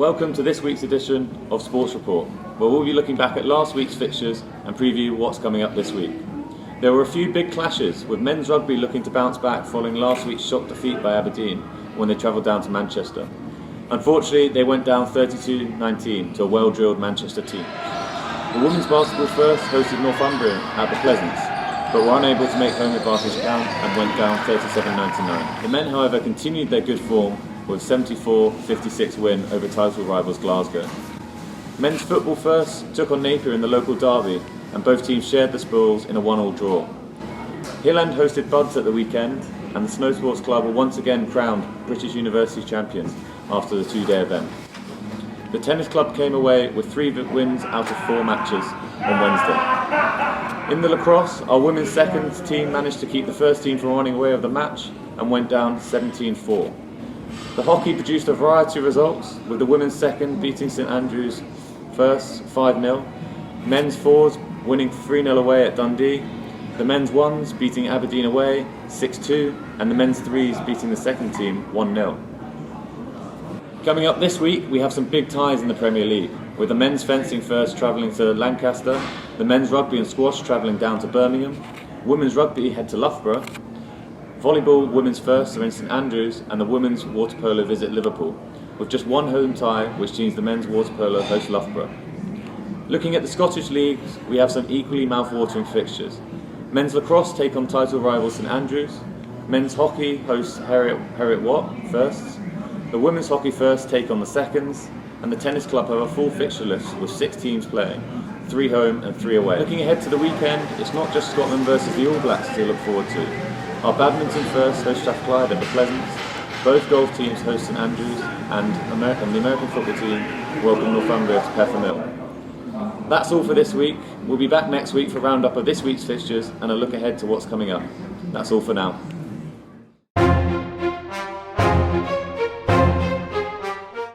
Welcome to this week's edition of Sports Report, where we'll be looking back at last week's fixtures and preview what's coming up this week. There were a few big clashes, with men's rugby looking to bounce back following last week's shock defeat by Aberdeen when they travelled down to Manchester. Unfortunately, they went down 32-19 to a well-drilled Manchester team. The women's basketball first hosted Northumbria at the Pleasance, but were unable to make home advantage count and went down 37-99. The men, however, continued their good form with a 74-56 win over title rivals Glasgow. Men's football first took on Napier in the local derby, and both teams shared the spoils in a 1-1 draw. Hill End hosted Buds at the weekend, and the Snow Sports Club were once again crowned British University champions after the two-day event. The tennis club came away with 3 wins out of 4 matches on Wednesday. In the lacrosse, our women's second team managed to keep the first team from running away with the match and went down 17-4. The hockey produced a variety of results, with the women's second beating St Andrews first 5-0, men's fours winning 3-0 away at Dundee, the men's ones beating Aberdeen away 6-2, and the men's threes beating the second team 1-0. Coming up this week, we have some big ties in the Premier League, with the men's fencing first travelling to Lancaster, the men's rugby and squash travelling down to Birmingham, women's rugby head to Loughborough, volleyball women's first are in St Andrews, and the women's water polo visit Liverpool, with just one home tie, which means the men's water polo host Loughborough. Looking at the Scottish leagues, we have some equally mouth-watering fixtures. Men's lacrosse take on title rivals St Andrews, men's hockey hosts Heriot Watt firsts, the women's hockey first take on the seconds, and the tennis club have a full fixture list with 6 teams playing, 3 home and 3 away. Looking ahead to the weekend, it's not just Scotland versus the All Blacks to look forward to. Our badminton first host Strathclyde at the Pleasance, both golf teams host St Andrews, and the American football team welcome Northumbria to Peffer Mill. That's all for this week. We'll be back next week for a roundup of this week's fixtures and a look ahead to what's coming up. That's all for now.